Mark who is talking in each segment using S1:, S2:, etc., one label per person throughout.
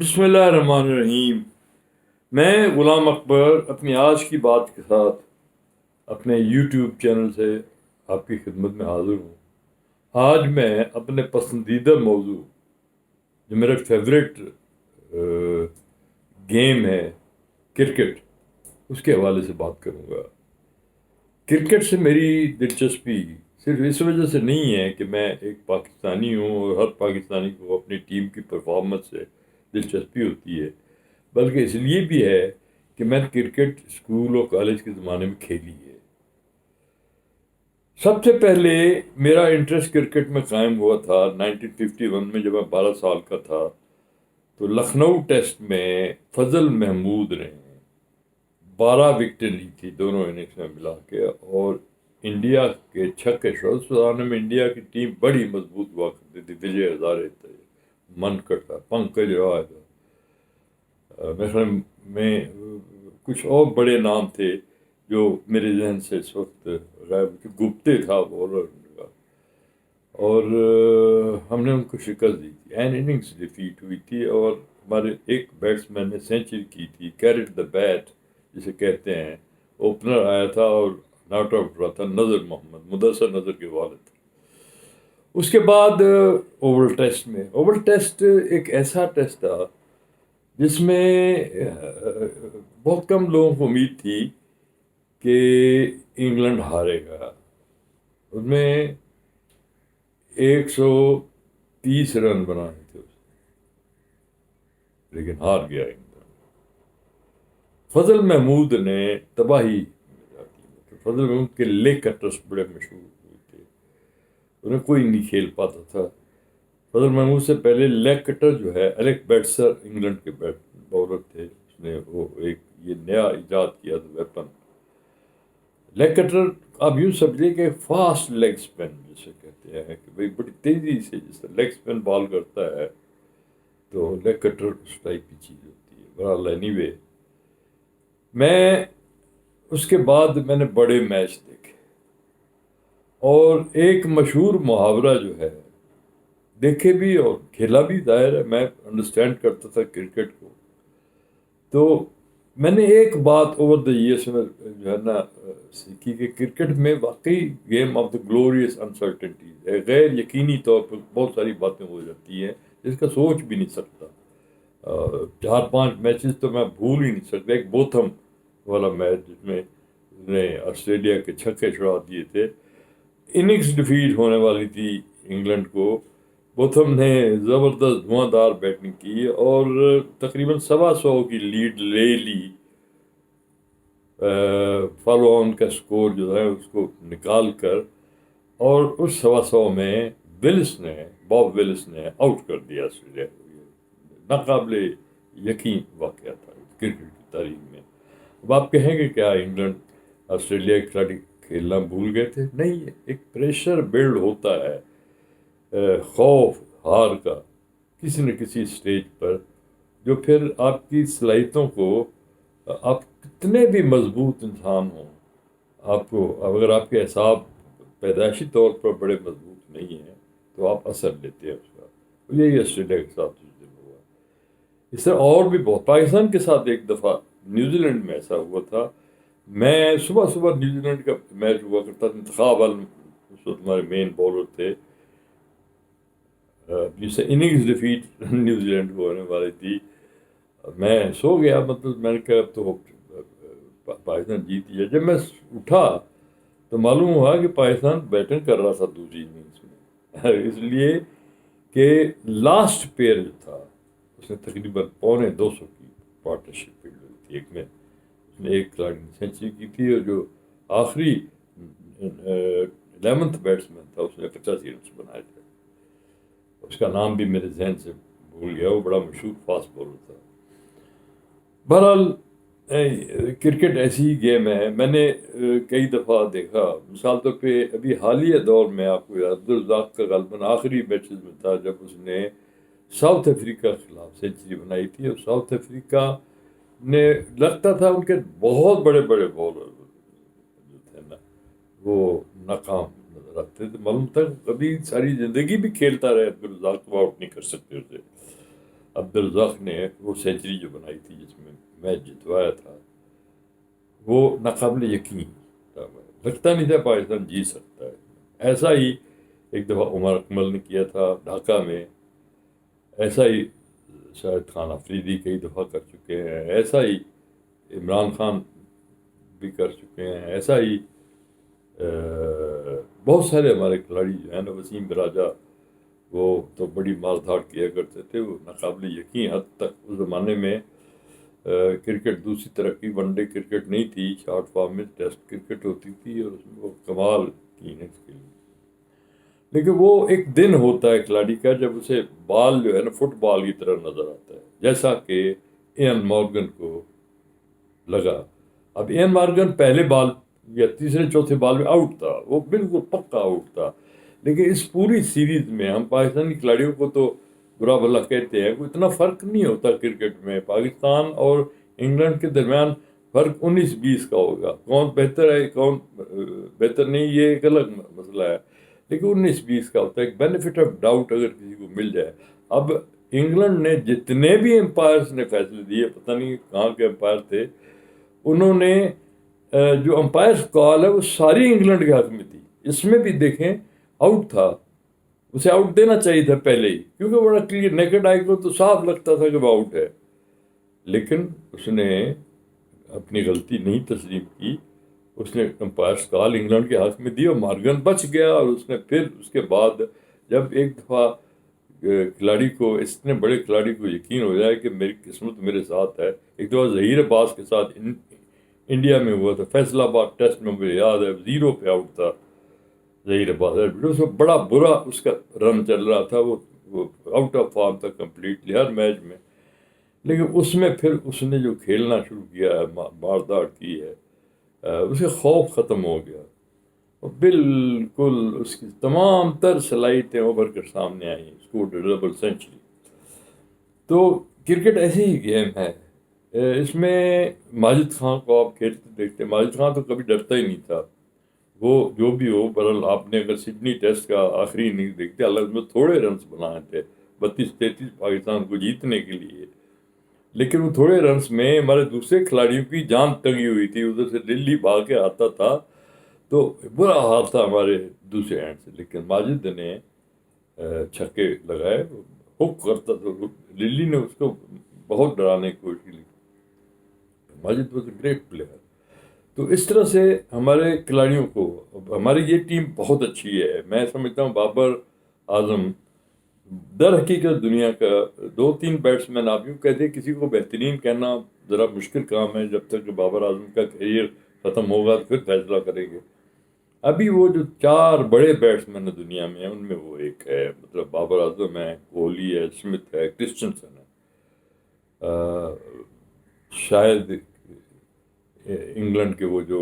S1: بسم اللہ الرحمن الرحیم۔ میں غلام اکبر اپنی آج کی بات کے ساتھ اپنے یوٹیوب چینل سے آپ کی خدمت میں حاضر ہوں۔ آج میں اپنے پسندیدہ موضوع جو میرا فیوریٹ گیم ہے کرکٹ، اس کے حوالے سے بات کروں گا۔ کرکٹ سے میری دلچسپی صرف اس وجہ سے نہیں ہے کہ میں ایک پاکستانی ہوں اور ہر پاکستانی کو اپنی ٹیم کی پرفارمنس سے دلچسپی ہوتی ہے، بلکہ اس لیے بھی ہے کہ میں نے کرکٹ اسکول اور کالج کے زمانے میں کھیلی ہے۔ سب سے پہلے میرا انٹرسٹ کرکٹ میں قائم ہوا تھا 1951 میں، جب میں 12 سال کا تھا۔ تو لکھنؤ ٹیسٹ میں فضل محمود نے 12 وکٹیں لی تھی دونوں اننگز میں ملا کے، اور انڈیا کے چھکے شو اس زمانے میں انڈیا کی ٹیم بڑی مضبوط ہوا کرتی تھی۔ وجے ہزارے تھے، منکٹ تھا، پنکج رائے تھا، میں کچھ اور بڑے نام تھے جو میرے ذہن سے اس وقت غائب، گپتے تھا بولر کا، اور ہم نے ان کو شکست دی تھی۔ این اننگس ڈیفیٹ ہوئی تھی، اور ہمارے ایک بیٹسمین نے سینچری کی تھی، کیرٹ دا بیٹ جسے کہتے ہیں۔ اوپنر آیا تھا اور ناٹ آؤٹ ہوا تھا نذر محمد، مدثر نذر کے والد۔ اس کے بعد اوول ٹیسٹ ایک ایسا ٹیسٹ تھا جس میں بہت کم لوگوں کو امید تھی کہ انگلینڈ ہارے گا۔ اس میں 130 رن بنانے تھے اس نے، لیکن ہار گیا انگلینڈ۔ فضل محمود نے تباہی، فضل محمود کے لیگ کٹرز بڑے مشہور ہوئے تھے، انہیں کوئی نہیں کھیل پاتا تھا۔ فضل محمود سے پہلے لیگ کٹر جو ہے الیک بیٹسر انگلینڈ کے باؤلر تھے، اس نے وہ ایک یہ نیا ایجاد کیا تھا ویپن لیگ کٹر۔ آپ یوں سمجھیے کہ فاسٹ لیگ اسپن جسے کہتے ہیں کہ بھائی بڑی تیزی سے جس طرح لیگ اسپن بال کرتا ہے، تو لیگ کٹر اس ٹائپ کی چیز ہوتی ہے۔ بہرحال اینی وے، میں اس کے بعد میں نے بڑے میچ دیکھے، اور ایک مشہور محاورہ جو ہے دیکھے بھی اور کھیلا بھی، ظاہر ہے میں انڈرسٹینڈ کرتا تھا کرکٹ کو۔ تو میں نے ایک بات اوور دا ایئرس میں جو ہے نا سیکھی کہ کرکٹ میں واقعی game of the glorious uncertainties ہے، غیر یقینی طور پر بہت ساری باتیں ہو جاتی ہیں جس کا سوچ بھی نہیں سکتا۔ 4-5 میچز تو میں بھول ہی نہیں سکتا۔ ایک بوتھم والا میچ جس میں اس نے آسٹریلیا کے چھکے چھڑا دیے تھے، اننگس ڈیفیٹ ہونے والی تھی انگلینڈ کو، بوتھم نے زبردست دھواں دار بیٹنگ کی اور تقریباً 125 کی لیڈ لے لی۔ فالو آن کا سکور جو ہے اس کو نکال کر، اور اس 125 میں باب ولس نے آؤٹ کر دیا آسٹریلیا کو۔ ناقابل یقین واقعہ تھا کرکٹ کی تاریخ میں۔ اب آپ کہیں گے کیا انگلینڈ آسٹریلیا کے کھلاڑی کھیلنا بھول گئے تھے؟ نہیں، ایک پریشر بلڈ ہوتا ہے، خوف ہار کا کسی نہ کسی سٹیج پر، جو پھر آپ کی صلاحیتوں کو، آپ کتنے بھی مضبوط انسان ہوں، آپ کو اگر آپ کے اعصاب پیدائشی طور پر بڑے مضبوط نہیں ہیں تو آپ اثر لیتے ہیں اس کا۔ یہی آسٹریلیا کے ساتھ اس دن ہوا۔ اس طرح اور بھی بہت، پاکستان کے ساتھ ایک دفعہ نیوزی لینڈ میں ایسا ہوا تھا۔ میں صبح نیوزی لینڈ کا میچ ہوا کرتا تھا، انتخاب عالم اس وقت ہمارے مین بولر تھے، جس سے اننگز ڈیفیٹ نیوزی لینڈ کو ہونے والی تھی۔ میں سو گیا، مطلب میں نے کہا اب تو پاکستان جیت گیا۔ جب میں اٹھا تو معلوم ہوا کہ پاکستان بیٹنگ کر رہا تھا دوسری اننگز میں، اس لیے کہ لاسٹ پیئر جو تھا اس نے تقریباً 250 کی پارٹنرشپ فیلڈ ہوئی تھی۔ ایک میں اس نے ایک کھلاڑی نے سینچری کی تھی، اور جو آخری 11th بیٹسمین تھا اس نے 85 رنس بنائے تھے۔ اس کا نام بھی میرے ذہن سے بھول گیا، وہ بڑا مشہور فاسٹ بولر تھا۔ بہرحال کرکٹ ایسی ہی گیم ہے، میں نے کئی دفعہ دیکھا۔ مثال طور پہ ابھی حالیہ دور میں آپ کو عبدالرزاق کا غالباً آخری میچز میں تھا جب اس نے ساؤتھ افریقہ کے خلاف سینچری بنائی تھی، اور ساؤتھ افریقہ نے لگتا تھا ان کے بہت بڑے بڑے بولر جو تھے نا وہ ناکام نظر آتے تھے۔ معلوم تھا کبھی ساری زندگی بھی کھیلتا رہے عبدالرزاق کو آؤٹ نہیں کر سکتے اسے۔ عبدالرزاق نے وہ سینچری جو بنائی تھی جس میں میچ جتوایا تھا، وہ ناقابل یقین تھا، لگتا نہیں تھا پاکستان جیت سکتا ہے۔ ایسا ہی ایک دفعہ عمر اکمل نے کیا تھا ڈھاکہ میں، ایسا ہی شاہد خان آفریدی کئی دفعہ کر چکے ہیں، ایسا ہی عمران خان بھی کر چکے ہیں، ایسا ہی بہت سارے ہمارے کھلاڑی جو ہیں نا، وسیم راجہ وہ تو بڑی مار دھاڑ کیا کرتے تھے، وہ ناقابل یقین حد تک اس زمانے میں کرکٹ دوسری طرح کی ون ڈے کرکٹ نہیں تھی، شارٹ فارم میں ٹیسٹ کرکٹ ہوتی تھی اور اس میں وہ کمال کی اننگز کھیلی۔ لیکن وہ ایک دن ہوتا ہے کھلاڑی کا جب اسے بال جو ہے نا فٹ بال کی طرح نظر آتا ہے، جیسا کہ ایئن مارگن کو لگا۔ اب ایئن مارگن پہلے بال یا تیسرے چوتھے بال میں آؤٹ تھا، وہ بالکل پکا آؤٹ تھا، لیکن اس پوری سیریز میں ہم پاکستانی کھلاڑیوں کو تو برا بھلا کہتے ہیں، کوئی اتنا فرق نہیں ہوتا کرکٹ میں۔ پاکستان اور انگلینڈ کے درمیان فرق 19-20 کا ہوگا، کون بہتر ہے کون بہتر نہیں یہ ایک الگ مسئلہ ہے، لیکن 19-20 کا ہوتا ہے، ایک بینیفٹ آف ڈاؤٹ اگر کسی کو مل جائے۔ اب انگلینڈ نے جتنے بھی امپائرز نے فیصلے دیے، پتہ نہیں کہاں کے امپائر تھے، انہوں نے جو امپائرز کال ہے وہ ساری انگلینڈ کے حق میں تھی۔ اس میں بھی دیکھیں آؤٹ تھا، اسے آؤٹ دینا چاہیے تھا پہلے ہی، کیونکہ بڑا کلیئر نیکڈ آئی کو تو صاف لگتا تھا کہ وہ آؤٹ ہے، لیکن اس نے اپنی غلطی نہیں تسلیم کی، اس نے امپائرز کال انگلینڈ کے حق میں دی اور مارگن بچ گیا۔ اور اس نے پھر اس کے بعد جب ایک دفعہ کھلاڑی کو، اتنے بڑے کھلاڑی کو یقین ہو جائے کہ میری قسمت میرے ساتھ ہے، ایک دفعہ ظہیر عباس کے ساتھ انڈیا میں ہوا تھا، فیصل آباد ٹیسٹ میں مجھے یاد ہے 0 پہ آؤٹ تھا ظہیر عباس، اس میں بڑا برا اس کا رن چل رہا تھا، وہ آؤٹ آف فارم تھا کمپلیٹلی ہر میچ میں، لیکن اس میں پھر اس نے جو کھیلنا شروع کیا ہے، مار داڑ کی ہے، اس کے خوف ختم ہو گیا اور بالکل اس کی تمام تر صلاحیتیں ابھر کر سامنے آئیں، اسکور ڈبل سینچری۔ تو کرکٹ ایسی ہی گیم ہے، اس میں ماجد خان کو آپ کھیلتے دیکھتے، ماجد خان تو کبھی ڈرتا ہی نہیں تھا، وہ جو بھی ہو۔ برحال آپ نے اگر سڈنی ٹیسٹ کا آخری اننگ دیکھتے، اللہ میں تھوڑے رنز بنائے تھے 32-33 پاکستان کو جیتنے کے لیے، لیکن وہ تھوڑے رنز میں ہمارے دوسرے کھلاڑیوں کی جان تنگی ہوئی تھی، ادھر سے دلی بھاگ کے آتا تھا تو برا حال تھا ہمارے دوسرے اینڈ سے، لیکن ماجد نے چھکے لگائے، ہک کرتا تھا، دلی نے اس کو بہت ڈرانے کی کوشش کی، Majid was a great player. تو اس طرح سے ہمارے کھلاڑیوں کو، ہماری یہ ٹیم بہت اچھی ہے، میں سمجھتا ہوں بابر اعظم در حقیقت دنیا کا 2-3 بیٹسمین، آپ یوں کہتے ہیں کسی کو بہترین کہنا ذرا مشکل کام ہے، جب تک کہ بابر اعظم کا کیریئر ختم ہوگا تو پھر فیصلہ کریں گے۔ ابھی وہ جو 4 بڑے بیٹسمین ہیں دنیا میں، ان میں وہ ایک ہے، مطلب بابر اعظم ہے، کوہلی ہے، اسمتھ ہے، کرسچنسن ہے، شاید انگلینڈ کے وہ جو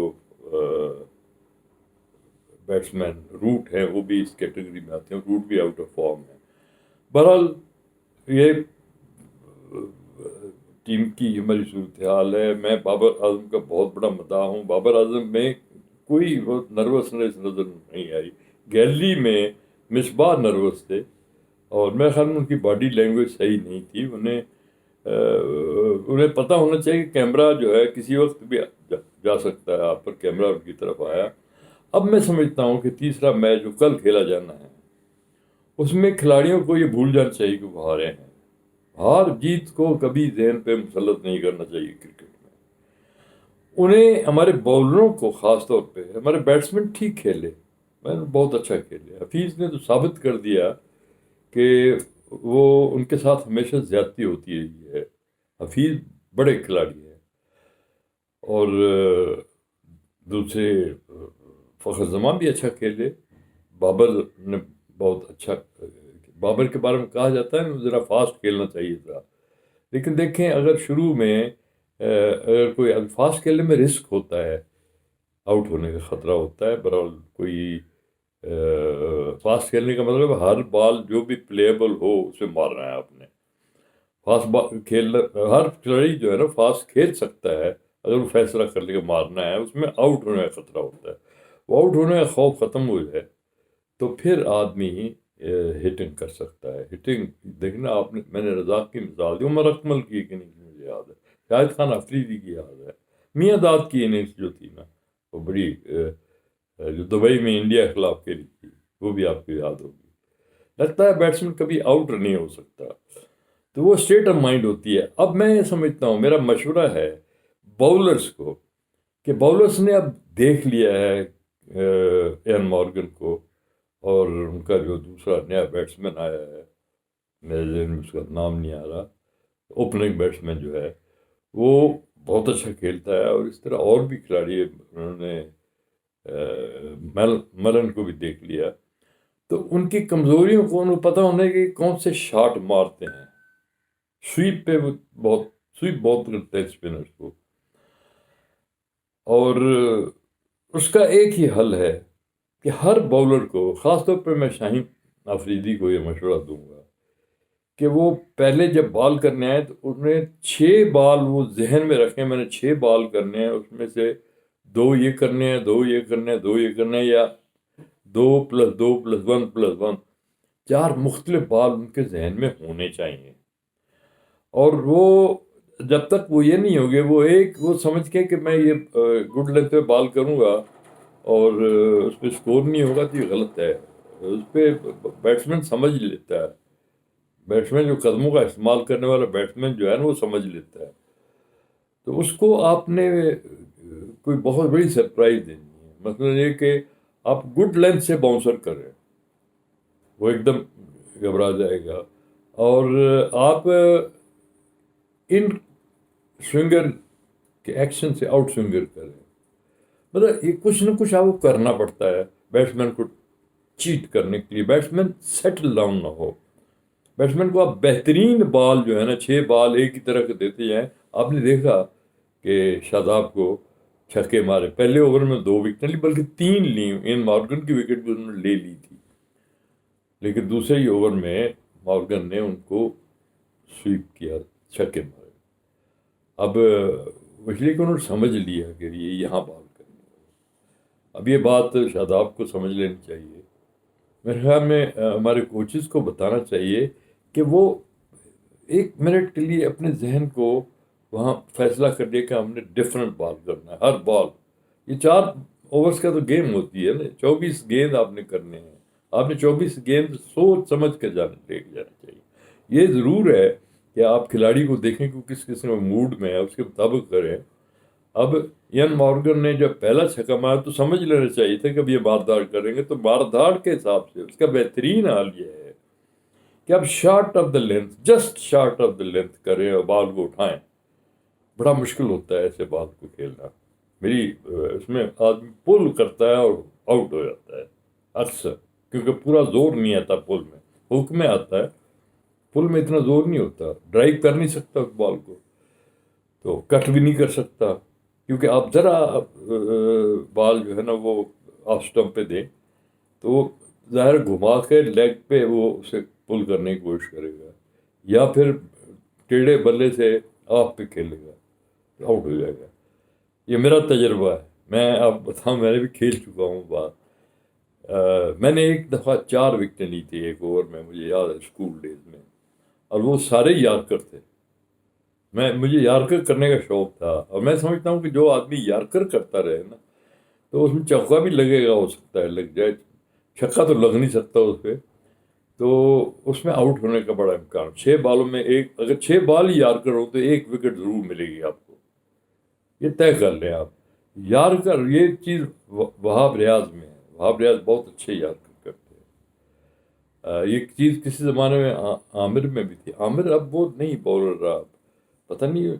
S1: بیٹسمین روٹ ہیں وہ بھی اس کیٹیگری میں آتے ہیں، روٹ بھی آؤٹ آف فارم ہے۔ بہرحال یہ ٹیم کی ہماری صورتحال ہے۔ میں بابر اعظم کا بہت بڑا مداح ہوں، بابر اعظم میں کوئی بہت نروسنس نظر نہیں آئی، گیلری میں مصباح نروس تھے اور میرے خیال میں ان کی باڈی لینگویج صحیح نہیں تھی، انہیں پتہ ہونا چاہیے کہ کیمرہ جو ہے کسی وقت بھی جا سکتا ہے آپ پر، کیمرہ ان کی طرف آیا۔ اب میں سمجھتا ہوں کہ تیسرا میچ جو کل کھیلا جانا ہے اس میں کھلاڑیوں کو یہ بھول جانا چاہیے کہ وہ ہارے ہیں، ہار جیت کو کبھی ذہن پہ مسلط نہیں کرنا چاہیے کرکٹ میں۔ انہیں ہمارے بولروں کو، خاص طور پہ ہمارے بیٹسمین ٹھیک کھیلے، میں نے بہت اچھا کھیلے، حفیظ نے تو ثابت کر دیا کہ وہ ان کے ساتھ ہمیشہ زیادتی ہوتی رہی ہے، حفیظ بڑے کھلاڑی ہیں۔ اور دوسرے فخر زمان بھی اچھا کھیلے، بابر نے بہت اچھا، بابر کے بارے میں کہا جاتا ہے ذرا فاسٹ کھیلنا چاہیے تھا، لیکن دیکھیں اگر شروع میں اگر کوئی فاسٹ کھیلنے میں رسک ہوتا ہے، آؤٹ ہونے کا خطرہ ہوتا ہے، برحال کوئی فاسٹ کھیلنے کا مطلب ہر بال جو بھی پلیبل ہو اسے مارنا ہے آپ نے، فاسٹ بال کھیلنا، ہر کھلاڑی جو ہے نا فاسٹ کھیل سکتا ہے اگر وہ فیصلہ کر لے کے مارنا ہے، اس میں آؤٹ ہونے کا خطرہ ہوتا ہے، وہ آؤٹ ہونے کا خوف ختم ہو جائے تو پھر آدمی ہٹنگ کر سکتا ہے. ہٹنگ دیکھنا آپ نے، میں نے رزاق کی مثال دی، عمر اکمل کی کہ نہیں مجھے یاد ہے، شاہد خان افریدی کی یاد ہے، میاں داد کی اننگس جو تھی نا وہ بڑی جو دبئی میں انڈیا کے خلاف کھیلی تھی، وہ بھی آپ کو یاد ہوگی. لگتا ہے بیٹسمین کبھی آؤٹ نہیں ہو سکتا، تو وہ اسٹیٹ آف مائنڈ ہوتی ہے. اب میں یہ سمجھتا ہوں، میرا مشورہ ہے باؤلرز کو کہ باؤلرز نے اب دیکھ لیا ہے ایئن مارگن کو، اور ان کا جو دوسرا نیا بیٹسمین آیا ہے، میرے ذہن میں اس کا نام نہیں آ رہا، اوپننگ بیٹسمین جو ہے وہ بہت اچھا کھیلتا ہے، اور اس طرح اور بھی کھلاڑی انہوں نے ملن کو بھی دیکھ لیا. تو ان کی کمزوریوں کو انہیں پتہ ہونے کہ کون سے شاٹ مارتے ہیں. سویپ پہ وہ بہت کرتے ہیں اسپنرز کو، اور اس کا ایک ہی حل ہے کہ ہر باؤلر کو، خاص طور پہ میں شاہین آفریدی کو یہ مشورہ دوں گا کہ وہ پہلے جب بال کرنے آئے تو انہیں 6 بال وہ ذہن میں رکھیں، میں نے 6 بال کرنے ہیں، اس میں سے 2 یہ کرنے ہیں، 2 یہ کرنے ہیں، 2 یہ کرنے ہیں، یا 2+2+1+1، 4 مختلف بال ان کے ذہن میں ہونے چاہیے. اور وہ جب تک وہ یہ نہیں ہوگے، وہ سمجھ کے کہ میں یہ گڈ لینتھ پہ بال کروں گا اور اس پہ اسکور نہیں ہوگا تو یہ غلط ہے. اس پہ بیٹسمین سمجھ لیتا ہے، بیٹسمین جو قدموں کا استعمال کرنے والا بیٹسمین جو ہے نا وہ سمجھ لیتا ہے. تو اس کو آپ نے کوئی بہت بڑی سرپرائز دینی ہے. مثلا یہ کہ آپ گڈ لینتھ سے باؤنسر کریں، وہ ایک دم گھبرا جائے گا، اور آپ ان سوئنگر کے ایکشن سے آؤٹ سوئنگر کریں. مطلب یہ کچھ نہ کچھ آپ کو کرنا پڑتا ہے بیٹسمین کو چیٹ کرنے کے لیے. بیٹسمین سیٹل ڈاؤن نہ ہو. بیٹسمین کو آپ بہترین بال جو ہے نا، 6 بال ایک ہی طرح کے دیتے ہیں. آپ نے دیکھا کہ شاداب کو چھکے مارے، پہلے اوور میں 2 وکٹیں لی، بلکہ 3 لی. ان مارگن کی وکٹ بھی انہوں نے لے لی تھی، لیکن دوسرے ہی اوور میں مارگن نے ان کو سویپ کیا، چھکے مارے. اب اس لیے کہ انہوں نے سمجھ لیا کہ یہ یہاں بال کریں. اب یہ بات شاداب کو سمجھ لینی چاہیے. میرے خیال میں ہمارے کوچز کو بتانا چاہیے کہ وہ 1 منٹ کے لیے اپنے ذہن کو وہاں فیصلہ کر دے کہ ہم نے ڈفرینٹ بال کرنا ہے. ہر بال، یہ 4 اوورس کا تو گیم ہوتی ہے نا، 24 گیند آپ نے کرنے ہیں. آپ نے 24 گیند سوچ سمجھ کے لے کے جانا چاہیے. یہ ضرور ہے کہ آپ کھلاڑی کو دیکھیں کہ کس قسم کے موڈ میں ہے، اس کے مطابق کریں. اب این مارگن نے جب پہلا چھکا مارا تو سمجھ لینا چاہیے تھا کہ اب یہ باردار کریں گے، تو باردار کے حساب سے اس کا بہترین حال یہ ہے کہ اب short of the length, just short of the length کریں اور بال کو اٹھائیں. بڑا مشکل ہوتا ہے ایسے بال کو کھیلنا. اس میں آدمی پل کرتا ہے اور آؤٹ ہو جاتا ہے اکثر، کیونکہ پورا زور نہیں آتا پل میں. ہک میں آتا ہے، پل میں اتنا زور نہیں ہوتا. ڈرائیو کر نہیں سکتا اس بال کو، تو کٹ بھی نہیں کر سکتا، کیونکہ آپ ذرا بال جو ہے نا وہ آف اسٹمپ پہ دیں تو وہ ظاہر گھما کے لیگ پہ وہ اسے پل کرنے کی کوشش کرے گا، یا پھر ٹیڑھے بلے سے آف پہ کھیلے گا، آؤٹ ہو جائے گا. یہ میرا تجربہ ہے. میں آپ بتاؤں، میں نے بھی کھیل چکا ہوں بات. میں نے ایک دفعہ 4 وکٹیں لی تھی ایک اوور میں، مجھے یاد ہے اسکول ڈیز میں، اور وہ سارے یارکر تھے. مجھے یارکر کرنے کا شوق تھا، اور میں سمجھتا ہوں کہ جو آدمی یارکر کرتا رہے نا تو اس میں چوکا بھی لگے گا، ہو سکتا ہے لگ جائے، چھکا تو لگ نہیں سکتا اس پہ، تو اس میں آؤٹ ہونے کا بڑا امکان. 6 بالوں میں اگر 6 بال ہی یارکر ہو تو 1 وکٹ ضرور ملے گی آپ کو. یہ طے کر لیں آپ. یارکر یہ چیز وہاب ریاض میں ہے. وہاب ریاض بہت اچھے یارکر کرتے ہیں. یہ چیز کسی زمانے میں عامر میں بھی تھی. عامر اب وہ نہیں بالر رہا، پتہ نہیں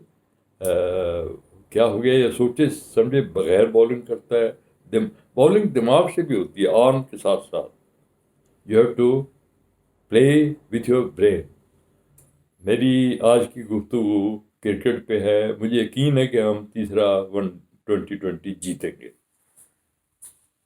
S1: کیا ہو گیا. یا سوچے سمجھے بغیر بالنگ کرتا ہے. بالنگ دماغ سے بھی ہوتی ہے، آرم کے ساتھ ساتھ. You have to play with your brain. میری آج کی گفتگو کرکٹ پہ ہے. مجھے یقین ہے کہ ہم تیسرا 2020 جیتیں گے.